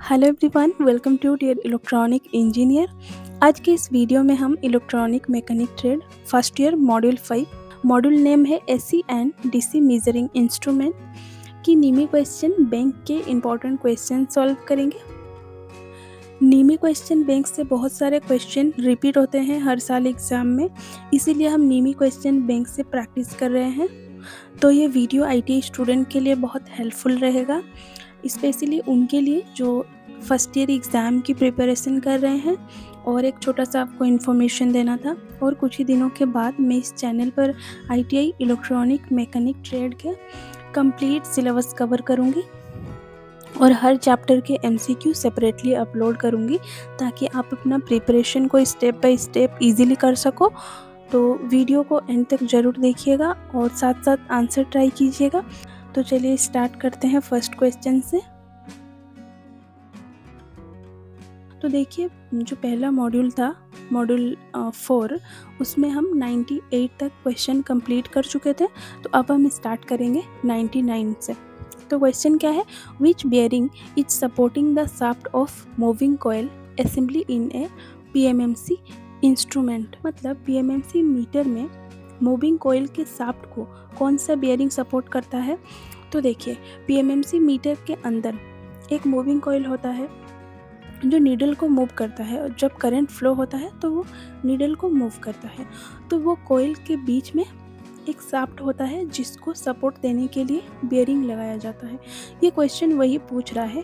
Hello everyone, welcome to dear electronic engineer. आज के इस वीडियो में हम electronic mechanic trade first year module 5 module name है AC and DC measuring instrument की नीमी क्वेश्चन बैंक के इम्पोर्टेंट क्वेश्चन सॉल्व करेंगे। नीमी क्वेश्चन बैंक से बहुत सारे क्वेश्चन रिपीट होते हैं हर साल एग्जाम में, इसीलिए हम नीमी क्वेश्चन बैंक से प्रैक्टिस कर रहे हैं। तो ये वीडियो आईटीआई स्टूडेंट के लिए बहुत हेल्पफुल रहेगा, स्पेशली उनके लिए जो फर्स्ट ईयर एग्ज़ाम की प्रिपरेशन कर रहे हैं। और एक छोटा सा आपको इन्फॉर्मेशन देना था, और कुछ ही दिनों के बाद मैं इस चैनल पर आईटीआई इलेक्ट्रॉनिक मैकेनिक ट्रेड के कंप्लीट सिलेबस कवर करूँगी और हर चैप्टर के एमसीक्यू सेपरेटली अपलोड करूँगी, ताकि आप अपना प्रिपरेशन को स्टेप बाय स्टेप इजीली कर सको। तो वीडियो को एंड तक ज़रूर देखिएगा और साथ साथ आंसर ट्राई कीजिएगा। तो चलिए स्टार्ट करते हैं फर्स्ट क्वेश्चन से। तो देखिए, जो पहला मॉड्यूल था मॉड्यूल 4, उसमें हम 98 तक क्वेश्चन कंप्लीट कर चुके थे। तो अब हम स्टार्ट करेंगे 99 से। तो क्वेश्चन क्या है, which bearing is supporting the shaft of moving coil assembly in a PMMC instrument. मतलब पीएमएमसी मीटर में मूविंग कॉइल के शाफ्ट को कौन सा बेयरिंग सपोर्ट करता है। तो देखिए, पीएमएमसी मीटर के अंदर एक मूविंग कॉइल होता है जो नीडल को मूव करता है, और जब करंट फ्लो होता है तो वो नीडल को मूव करता है। तो वो कॉइल के बीच में एक शाफ्ट होता है जिसको सपोर्ट देने के लिए बेयरिंग लगाया जाता है। ये क्वेश्चन वही पूछ रहा है,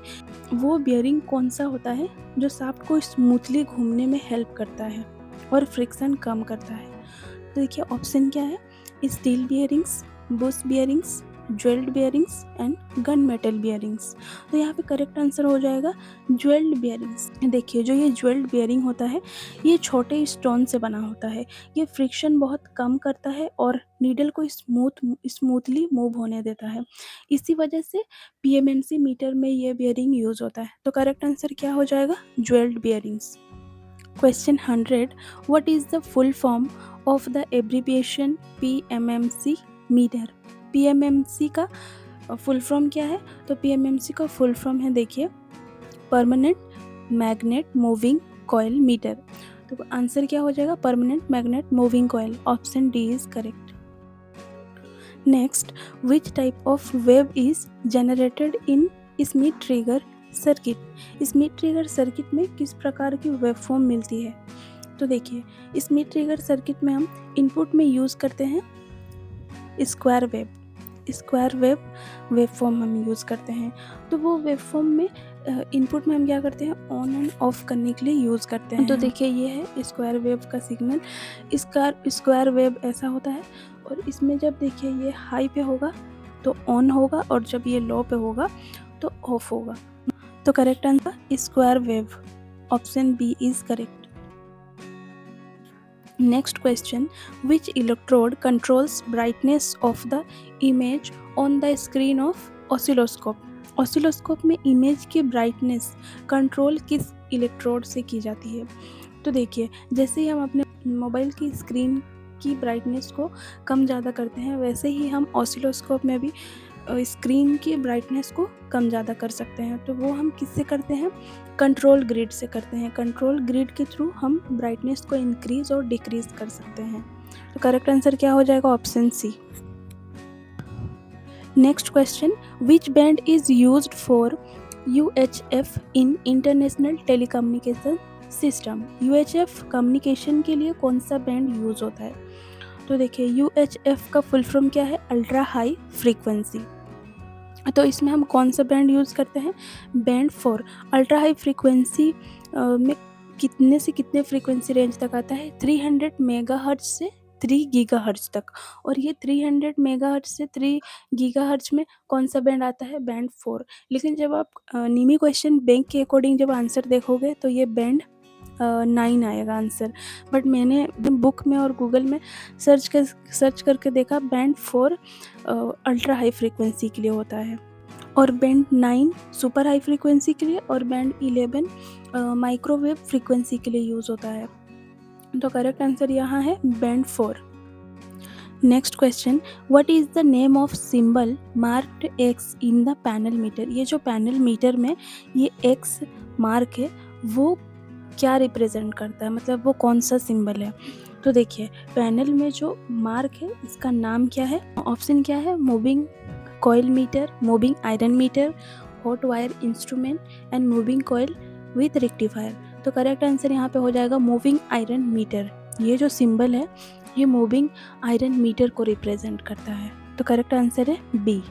वो बेयरिंग कौन सा होता है जो शाफ्ट को स्मूथली घूमने में हेल्प करता है और फ्रिक्शन कम करता है। तो देखिए, ऑप्शन क्या है, steel bearings, Bush bearings, jewelled bearings and gun metal bearings. तो यहाँ पे करेक्ट आंसर हो जाएगा ज्वेल्ड बेयरिंग्स। देखिए, जो ये ज्वेल्ड बेयरिंग होता है, ये छोटे स्टोन से बना होता है। ये फ्रिक्शन बहुत कम करता है और नीडल को स्मूथली मूव होने देता है। इसी वजह से पीएमएमसी मीटर में ये बेयरिंग यूज होता है। तो करेक्ट आंसर क्या हो जाएगा, jewelled bearings. Question 100, what is the full form of the abbreviation PMMC meter? PMMC का फुल फॉर्म क्या है? तो PMMC का फुल फॉर्म है, देखिए, permanent magnet moving coil meter. तो आंसर क्या हो जाएगा, permanent magnet moving coil. Option D is correct. Next, which type of wave is generated in Schmitt trigger circuit. Schmitt trigger circuit में किस प्रकार की वेवफॉर्म मिलती है। तो देखिए, स्मिथ ट्रिगर सर्किट में हम इनपुट में यूज़ करते हैं स्क्वायर वेव वेवफॉर्म हम यूज़ करते हैं। तो वो वेवफॉर्म में इनपुट में हम क्या करते हैं, ऑन एंड ऑफ करने के लिए यूज़ करते हैं। तो देखिए, ये है स्क्वायर वेव का सिग्नल। स्क्वायर वेव ऐसा होता है, और इसमें जब देखिए ये हाई पे होगा तो ऑन होगा, और जब ये लो पे होगा तो ऑफ होगा। तो correct answer square wave. Option B is correct. Next question, which electrode controls brightness of the image on the screen of oscilloscope. Oscilloscope में इमेज की ब्राइटनेस कंट्रोल किस इलेक्ट्रोड से की जाती है। तो देखिए, जैसे ही हम अपने मोबाइल की स्क्रीन की ब्राइटनेस को कम ज़्यादा करते हैं, वैसे ही हम ऑसिलोस्कोप में भी स्क्रीन की ब्राइटनेस को कम ज़्यादा कर सकते हैं। तो वो हम किससे करते हैं, कंट्रोल ग्रिड से करते हैं। कंट्रोल ग्रिड के थ्रू हम ब्राइटनेस को इंक्रीज और डिक्रीज कर सकते हैं। तो करेक्ट आंसर क्या हो जाएगा, option C. Next question, which band is used for UHF in international telecommunication system. UHF communication के लिए कौन सा बैंड यूज होता है। तो देखिए, UHF का फुल फॉर्म क्या है, अल्ट्रा हाई फ्रीक्वेंसी। तो इसमें हम कौन सा बैंड यूज़ करते हैं, बैंड 4। अल्ट्रा हाई फ्रीक्वेंसी में कितने से कितने फ्रीक्वेंसी रेंज तक आता है, 300 मेगाहर्ट्ज से 3 गीगाहर्ट्ज तक। और ये 300 मेगाहर्ट्ज से 3 गीगाहर्ट्ज में कौन सा बैंड आता है, बैंड 4। लेकिन जब आप नीमी क्वेश्चन बैंक के अकॉर्डिंग जब आंसर देखोगे तो ये बैंड 9 आएगा आंसर। बट मैंने बुक में और गूगल में सर्च करके देखा, बैंड 4 अल्ट्रा हाई फ्रीक्वेंसी के लिए होता है, और बैंड 9 सुपर हाई फ्रीक्वेंसी के लिए, और बैंड 11 माइक्रोवेव फ्रीक्वेंसी के लिए यूज़ होता है। तो करेक्ट आंसर यहाँ है band 4। Next question, what is the name of symbol marked X in the panel meter? ये जो पैनल मीटर में ये एक्स मार्क है वो क्या रिप्रेजेंट करता है, मतलब वो कौन सा सिंबल है? तो देखिए पैनल में जो मार्क है इसका नाम क्या है? ऑप्शन क्या है? Moving coil meter, moving iron meter, hot wire instrument and moving coil with rectifier. तो करेक्ट आंसर यहाँ पे हो जाएगा मूविंग आयरन मीटर। ये जो सिंबल है ये मूविंग आयरन मीटर को रिप्रेजेंट करता है। तो करेक्ट आंसर है B.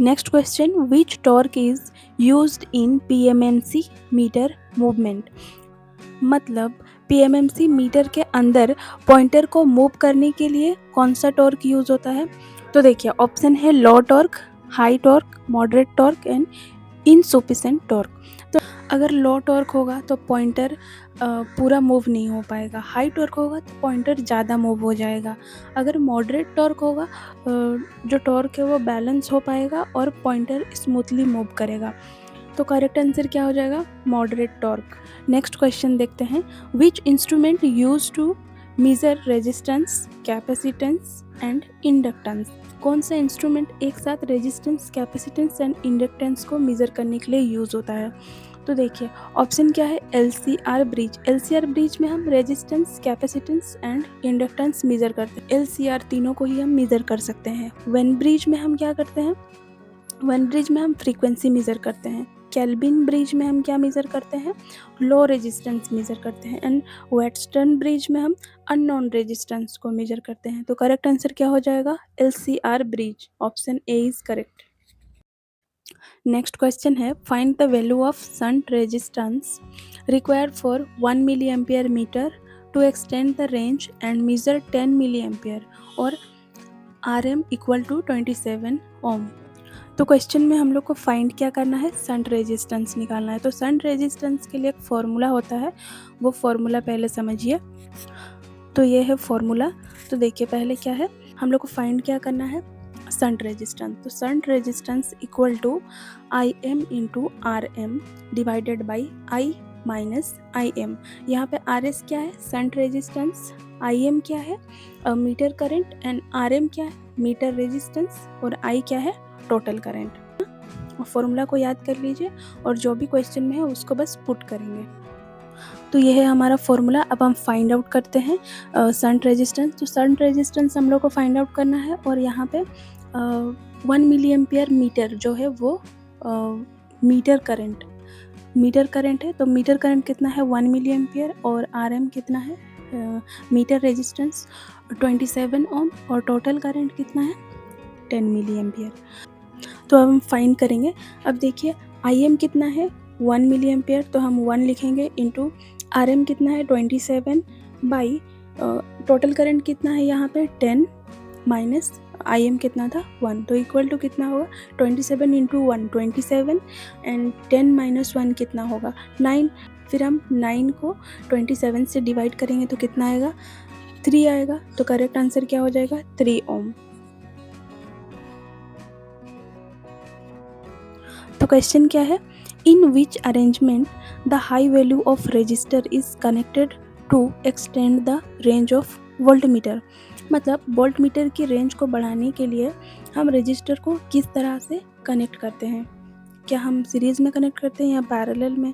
Next question, which torque is used in PMMC meter movement? मतलब पीएमएमसी मीटर के अंदर पॉइंटर को मूव करने के लिए कौन सा टॉर्क यूज होता है? तो देखिए ऑप्शन है low torque, high torque, moderate torque and insufficient torque. तो अगर लो टॉर्क होगा तो पॉइंटर पूरा मूव नहीं हो पाएगा, हाई टॉर्क होगा तो पॉइंटर ज़्यादा मूव हो जाएगा, अगर मॉडरेट टॉर्क होगा जो टॉर्क है वो बैलेंस हो पाएगा और पॉइंटर स्मूथली मूव करेगा। तो करेक्ट आंसर क्या हो जाएगा? Moderate torque. नेक्स्ट क्वेश्चन देखते हैं, which instrument use to measure resistance, capacitance and inductance? कौन सा इंस्ट्रूमेंट एक साथ रेजिस्टेंस, कैपेसिटेंस एंड इंडक्टेंस को मेजर करने के लिए यूज होता है? तो देखिए ऑप्शन क्या है? LCR bridge. LCR ब्रिज में हम resistance, capacitance and inductance measure करते हैं। LCR तीनों को ही हम मेजर कर सकते हैं। वेन ब्रिज में हम क्या करते हैं? वेन ब्रिज में हम फ्रीक्वेंसी मेजर करते हैं। केल्विन ब्रिज में हम क्या मेजर करते हैं? लो रेजिस्टेंस मेजर करते हैं। एंड वेटस्टर्न ब्रिज में हम अननोन रेजिस्टेंस को मेजर करते हैं। तो करेक्ट आंसर क्या हो जाएगा? LCR bridge. Option A is correct. Next question है, find the value of shunt resistance required for 1 milli ampere meter to extend the range and measure 10 milli ampere और RM equal to 27 ohm. तो question में हम लोग को find क्या करना है? शंट रेजिस्टेंस निकालना है। तो शंट रेजिस्टेंस के लिए एक फॉर्मूला होता है, वो फॉर्मूला पहले समझिए। तो ये है फॉर्मूला। तो देखिए पहले क्या है, हम लोग को फाइंड क्या करना है? Shunt resistance. तो shunt resistance equal to IM into RM divided by I minus IM। यहाँ पे RS क्या है? शंट रेजिस्टेंस, IM क्या है? मीटर करंट एंड RM क्या है? मीटर रेजिस्टेंस और I क्या है? Total current. फॉर्मूला को याद कर लीजिए और जो भी क्वेश्चन में है उसको बस पुट करेंगे। तो ये है हमारा फॉर्मूला। अब हम फाइंड आउट करते हैं शंट रेजिस्टेंस। तो शंट रेजिस्टेंस हम लोग को फाइंड आउट करना है और यहाँ पे 1 मिली एम्पियर मीटर जो है वो मीटर करंट है। तो मीटर करंट कितना है? 1 मिली एम्पियर और RM कितना है? मीटर रेजिस्टेंस 27 ओम और टोटल करंट कितना है? 10 मिली एम्पियर। तो अब हम फाइंड करेंगे। अब देखिए IM कितना है? 1 मिली एम्पियर, तो हम 1 लिखेंगे इंटू RM कितना है? 27 बाई टोटल करंट कितना है यहाँ पे? 10 माइनस IM कितना था? 1। तो इक्वल टू कितना होगा? 27 इंटू 1 27 एंड 10 माइनस 1 कितना होगा? 9। फिर हम 9 को 27 से डिवाइड करेंगे तो कितना आएगा? 3 आएगा। तो करेक्ट आंसर क्या हो जाएगा? 3 ओम। तो क्वेश्चन क्या है? In which arrangement the high value of resistor is connected to extend the range of voltmeter? मतलब वोल्टमीटर की रेंज को बढ़ाने के लिए हम रजिस्टर को किस तरह से कनेक्ट करते हैं? क्या हम सीरीज़ में कनेक्ट करते हैं या पैरेलल में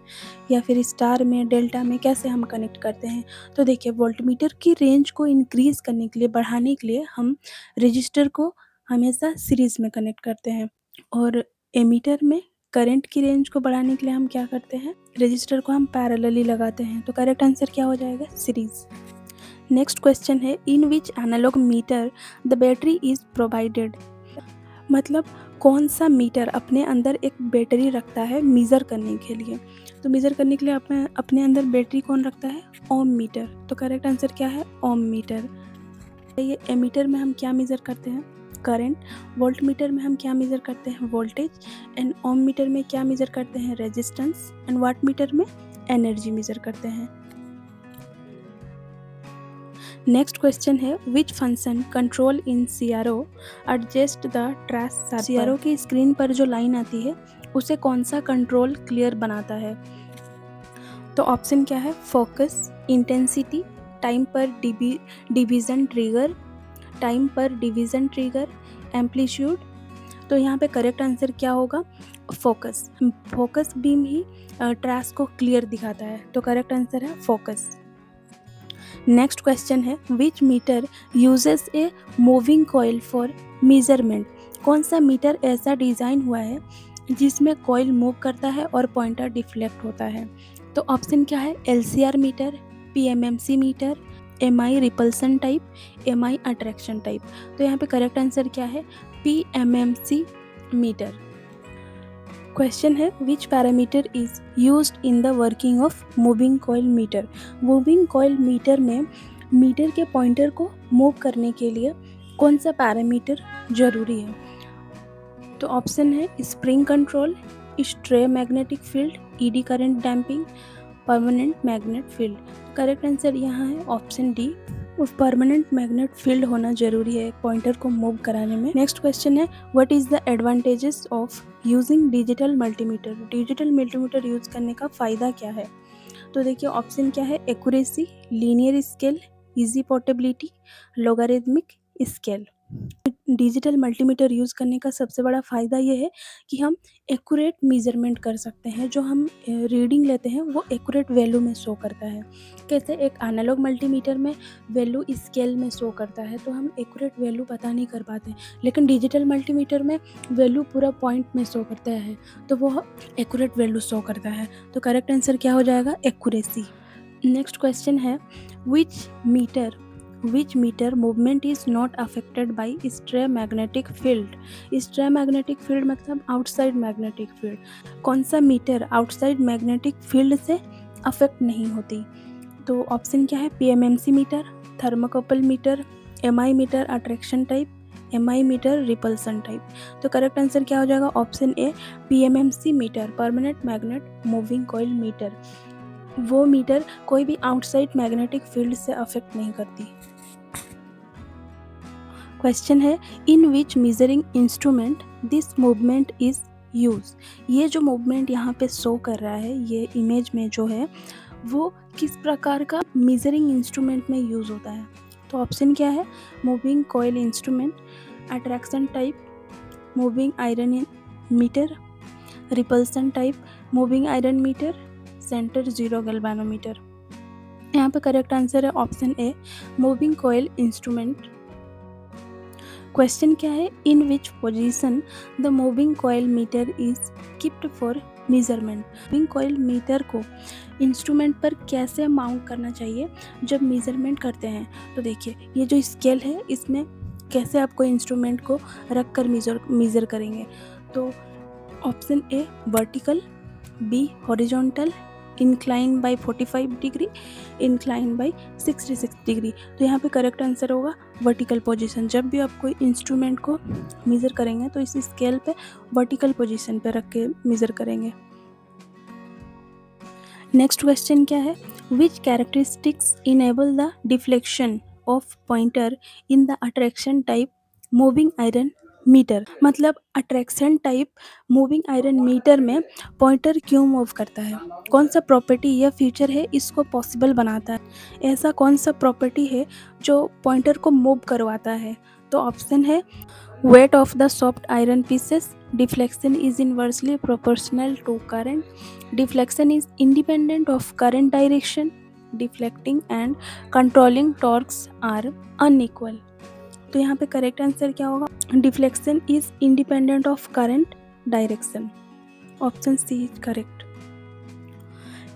या फिर स्टार में, डेल्टा में, कैसे हम कनेक्ट करते हैं? तो देखिए वोल्टमीटर की रेंज को इंक्रीज़ करने के लिए, बढ़ाने के लिए हम रजिस्टर को हमेशा सीरीज़ में कनेक्ट करते हैं और एमीटर में करंट की रेंज को बढ़ाने के लिए हम क्या करते हैं? रजिस्टर को हम पैरेलली लगाते हैं। तो करेक्ट आंसर क्या हो जाएगा? सीरीज़। नेक्स्ट क्वेश्चन है, in which analog meter the battery is provided? मतलब कौन सा मीटर अपने अंदर एक बैटरी रखता है मेज़र करने के लिए? तो मेज़र करने के लिए अपने अंदर बैटरी कौन रखता है? ओम मीटर। तो करेक्ट आंसर क्या है? ओम मीटर। ये एमीटर में हम क्या मेज़र करते हैं? करंट। वोल्ट मीटर में हम क्या मेज़र करते हैं? वोल्टेज। एंड ओम मीटर में क्या मेज़र करते हैं? रेजिस्टेंस। एंड वाट मीटर में एनर्जी मेज़र करते हैं। नेक्स्ट क्वेश्चन है, which function control in CRO adjust the trash circle? CRO की स्क्रीन पर जो लाइन आती है उसे कौन सा कंट्रोल क्लियर बनाता है? तो ऑप्शन क्या है? Focus, intensity, time per division trigger, time per division trigger, amplitude. तो यहाँ पे करेक्ट आंसर क्या होगा? फोकस। फोकस बीम ही ट्रेस को क्लियर दिखाता है, तो करेक्ट आंसर है फोकस। नेक्स्ट क्वेश्चन है which meter uses a moving coil for measurement. कौन सा मीटर ऐसा डिज़ाइन हुआ है जिसमें कॉइल मूव करता है और पॉइंटर डिफ्लेक्ट होता है? तो ऑप्शन क्या है? LCR meter, PMMC meter, MI repulsion type, MI attraction type. तो यहाँ पे करेक्ट आंसर क्या है? PMMC meter. क्वेश्चन है which parameter is used in the working of moving coil meter. Moving coil meter में मीटर के पॉइंटर को move करने के लिए कौन सा पैरामीटर जरूरी है? तो ऑप्शन है spring control, stray magnetic field, ED current damping, permanent magnet field. Correct answer यहाँ है option D, permanent magnet field होना जरूरी है पॉइंटर को मूव कराने में। नेक्स्ट क्वेश्चन है what is the advantages of using digital multimeter. Digital multimeter use करने का फ़ायदा क्या है? तो देखिए ऑप्शन क्या है? Accuracy, linear scale, easy portability, logarithmic scale. Digital multimeter use करने का सबसे बड़ा फ़ायदा ये है कि हम एक्यूरेट मेजरमेंट कर सकते हैं। जो हम रीडिंग लेते हैं वो एक्यूरेट वैल्यू में शो करता है। कैसे? एक एनालॉग मल्टीमीटर में वैल्यू स्केल में शो करता है, तो हम एक्यूरेट वैल्यू पता नहीं कर पाते, लेकिन डिजिटल मल्टीमीटर में वैल्यू पूरा पॉइंट में शो करता है, तो वो एक्यूरेट वैल्यू शो करता है। तो करेक्ट आंसर क्या हो जाएगा? एक्यूरेसी। नेक्स्ट क्वेश्चन है which meter movement is not affected by stray magnetic field। stray magnetic field मतलब outside magnetic field। कौन सा मीटर outside magnetic field से अफेक्ट नहीं होती? तो ऑप्शन क्या है? PMMC meter, thermocouple meter, MI meter attraction type, MI meter repulsion type. तो करेक्ट आंसर क्या हो जाएगा? Option A, PMMC meter, permanent magnet moving coil meter. वो मीटर कोई भी आउटसाइड मैग्नेटिक फील्ड से अफेक्ट नहीं करती। क्वेश्चन है in which measuring instrument this movement is use. ये जो मूवमेंट यहाँ पे शो कर रहा है, ये इमेज में जो है वो किस प्रकार का मेजरिंग इंस्ट्रूमेंट में यूज होता है? तो ऑप्शन क्या है? Moving coil instrument, attraction type, moving iron meter, repulsion type, moving iron meter, centre zero galvanometer. यहाँ पे करेक्ट आंसर है option A, moving coil instrument. Question क्या है in which position the moving coil meter is keeped for measurement. Moving coil meter को instrument पर कैसे mount करना चाहिए जब मेजरमेंट करते हैं? तो देखिए ये जो स्केल है इसमें कैसे आपको इंस्ट्रूमेंट को रख कर मेजर करेंगे? तो option A vertical, B horizontal, incline by 45 degree, incline by 66 degree. तो यहाँ पे करेक्ट आंसर होगा वर्टिकल पोजीशन। जब भी आप कोई इंस्ट्रूमेंट को मेज़र करेंगे तो इस स्केल पे वर्टिकल पोजीशन पे रख के मेज़र करेंगे। नेक्स्ट क्वेश्चन क्या है? Which characteristics enable the deflection of pointer in the attraction type moving iron meter. मतलब attraction type moving iron meter में पॉइंटर क्यों मूव करता है? कौन सा प्रॉपर्टी या फीचर है इसको पॉसिबल बनाता है? ऐसा कौन सा प्रॉपर्टी है जो पॉइंटर को मूव करवाता है? तो ऑप्शन है weight of the soft iron pieces, deflection is inversely proportional to current, deflection is independent of current direction, deflecting and controlling torques are unequal. तो यहाँ पे करेक्ट आंसर क्या होगा? Deflection is independent of current direction. Option C is correct.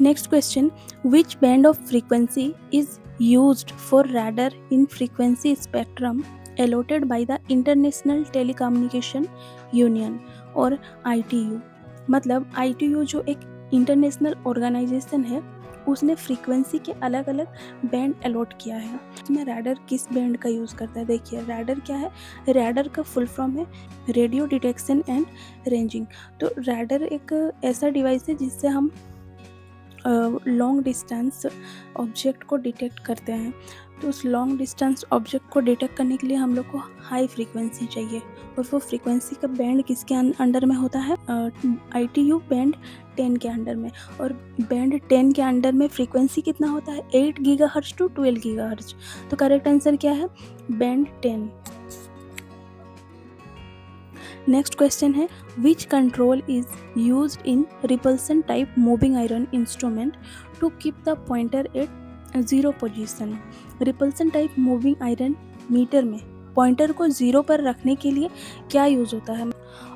Next question which band of frequency is used for radar in frequency spectrum allotted by the international telecommunication union और ITU। मतलब ITU जो एक international organisation है उसने frequency के अलग अलग band allot किया है। इसमें रैडर किस बैंड का यूज़ करता है? देखिए रैडर क्या है? रैडर का फुल फॉर्म है रेडियो डिटेक्शन एंड रेंजिंग। तो रैडर एक ऐसा डिवाइस है जिससे हम लॉन्ग डिस्टेंस ऑब्जेक्ट को डिटेक्ट करते हैं। तो उस लॉन्ग डिस्टेंस ऑब्जेक्ट को डिटेक्ट करने के लिए हम लोग को हाई फ्रीक्वेंसी चाहिए, और वो फ्रीक्वेंसी का बैंड किसके अंडर में होता है? ITU बैंड 10 के अंडर में। और बैंड 10 के अंडर में फ्रीक्वेंसी कितना होता है? 8 गीगाहर्ट्ज़ टू 12 गीगाहर्ट्ज़। तो करेक्ट आंसर क्या है? बैंड 10। नेक्स्ट क्वेश्चन है, which control is used in repulsion type moving iron instrument to keep the pointer at 0 position? Repulsion type moving iron meter में pointer को 0 पर रखने के लिए क्या यूज होता है?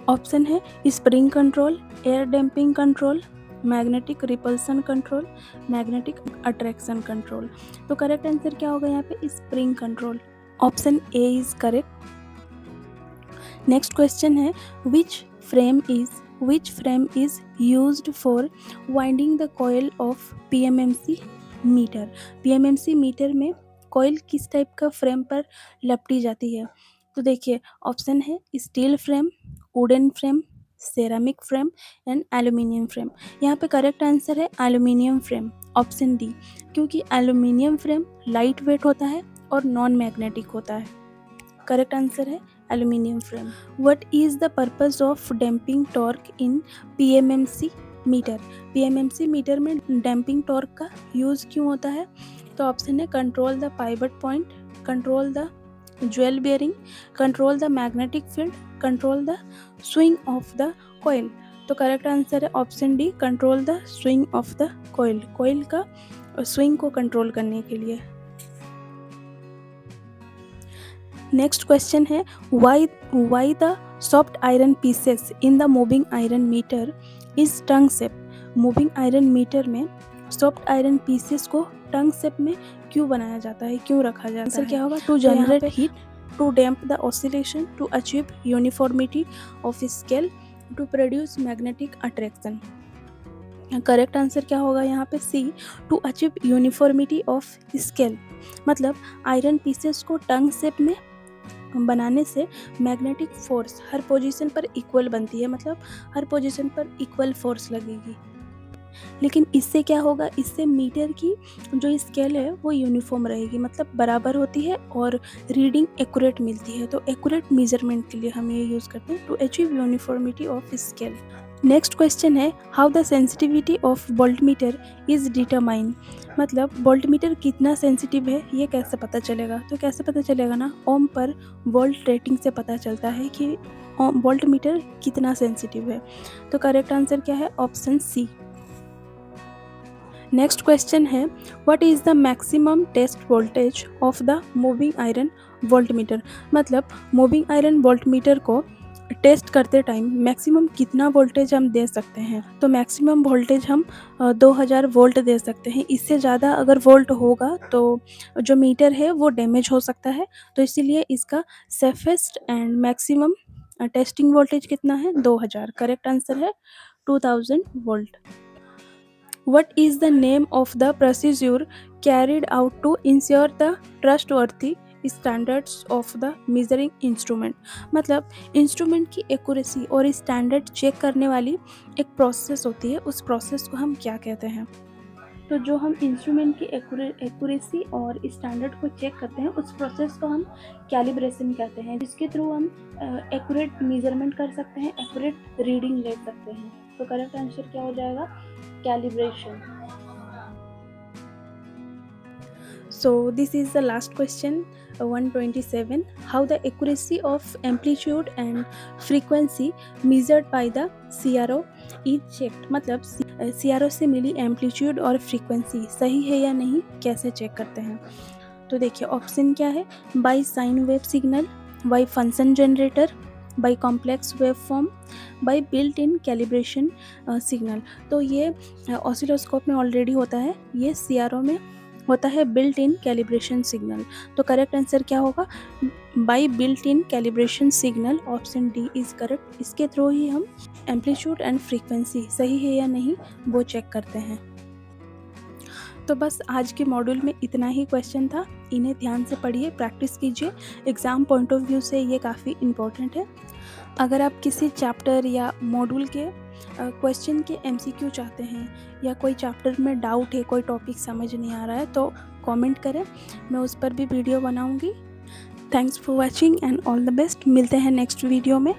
ऑप्शन है spring control, air damping control, magnetic repulsion control, magnetic attraction control. तो करेक्ट आंसर क्या होगा यहाँ पे? Spring control. Option A is correct. Next question है, which frame is used for winding the coil of PMMC meter? PMMC meter में coil किस type का frame पर लपटी जाती है? तो देखिए ऑप्शन है steel frame, wooden frame, ceramic frame and aluminium frame. यहाँ पे करेक्ट आंसर है एल्यूमिनियम फ्रेम, ऑप्शन डी, क्योंकि एल्यूमिनियम फ्रेम लाइट वेट होता है और नॉन मैग्नेटिक होता है। करेक्ट आंसर है aluminium frame. What is the purpose of damping torque in PMMC meter? PMMC meter में डैम्पिंग टॉर्क का यूज क्यों होता है? तो ऑप्शन है control the pivot point, control the jewel bearing, control the magnetic field, control the swing of the coil. तो correct answer है option D, control the swing of the coil, coil का swing को control करने के लिए। Next question है, why the soft iron pieces in the moving iron meter is tongue shape? Moving iron meter में soft iron pieces को tongue shape में क्यों बनाया जाता है, क्यों रखा जाता है? आंसर क्या होगा? To generate heat, to damp the oscillation, to achieve uniformity of scale, to produce magnetic attraction. Correct answer क्या होगा यहाँ पे? C, to achieve uniformity of scale. मतलब आयरन पीसेस को टंग शेप में बनाने से मैग्नेटिक फोर्स हर पोजीशन पर इक्वल बनती है, मतलब हर पोजीशन पर इक्वल फोर्स लगेगी। लेकिन इससे क्या होगा? इससे मीटर की जो स्केल है वो यूनिफॉर्म रहेगी, मतलब बराबर होती है और रीडिंग एक्यूरेट मिलती है। तो एक्यूरेट मेजरमेंट के लिए हम ये यूज़ करते हैं, to achieve uniformity of scale. Next question है, how the sensitivity of voltmeter is determine? मतलब वोल्टमीटर कितना सेंसिटिव है ये कैसे पता चलेगा? तो कैसे पता चलेगा ना, ओम पर वोल्ट रेटिंग से पता चलता है कि वोल्टमीटर कितना सेंसिटिव है। तो करेक्ट आंसर क्या है? Option C. नेक्स्ट क्वेश्चन है, what is the maximum test voltage of the moving iron voltmeter? मतलब मूविंग आयरन वोल्टमीटर को टेस्ट करते टाइम मैक्सिमम कितना वोल्टेज हम दे सकते हैं? तो मैक्सिमम वोल्टेज हम 2000 वोल्ट दे सकते हैं। इससे ज़्यादा अगर वोल्ट होगा तो जो मीटर है वो डैमेज हो सकता है। तो इसीलिए इसका safest and maximum testing voltage कितना है? 2000। करेक्ट आंसर है 2000 volt. What is the name of the procedure carried out to ensure the trustworthy standards of the measuring instrument? मतलब इंस्ट्रूमेंट की एक्यूरेसी और स्टैंडर्ड चेक करने वाली एक प्रोसेस होती है, उस प्रोसेस को हम क्या कहते हैं? तो जो हम इंस्ट्रूमेंट की एक्यूरेसी और स्टैंडर्ड को चेक करते हैं उस प्रोसेस को हम कैलिब्रेशन कहते हैं, जिसके थ्रू हम एक्यूरेट मेजरमेंट कर सकते हैं, एक्यूरेट रीडिंग ले सकते हैं। तो करेक्ट आंसर क्या हो जाएगा? Calibration. So this is the last question, 127. How the accuracy of amplitude and frequency measured by the CRO is checked? मतलब CRO से मिली एम्पलीट्यूड और फ्रीक्वेंसी सही है या नहीं कैसे चेक करते हैं? तो देखिए ऑप्शन क्या है? By sine wave signal, by function generator, by complex wave form, by built in calibration signal. तो ये ऑसिलोस्कोप में ऑलरेडी होता है, ये CRO में होता है बिल्ट इन कैलिब्रेशन सिग्नल। तो करेक्ट आंसर क्या होगा? By built in calibration signal, option D is correct. इसके थ्रू ही हम एम्पलीट्यूड एंड फ्रीक्वेंसी सही है या नहीं वो चेक करते हैं। तो बस आज के मॉड्यूल में इतना ही क्वेश्चन था, इन्हें ध्यान से पढ़िए, प्रैक्टिस कीजिए, एग्ज़ाम पॉइंट ऑफ व्यू से ये काफ़ी इम्पोर्टेंट है। अगर आप किसी चैप्टर या मॉड्यूल के क्वेश्चन के MCQ चाहते हैं या कोई चैप्टर में डाउट है, कोई टॉपिक समझ नहीं आ रहा है, तो कमेंट करें, मैं उस पर भी वीडियो बनाऊँगी। Thanks for watching and all the best. मिलते हैं नेक्स्ट वीडियो में।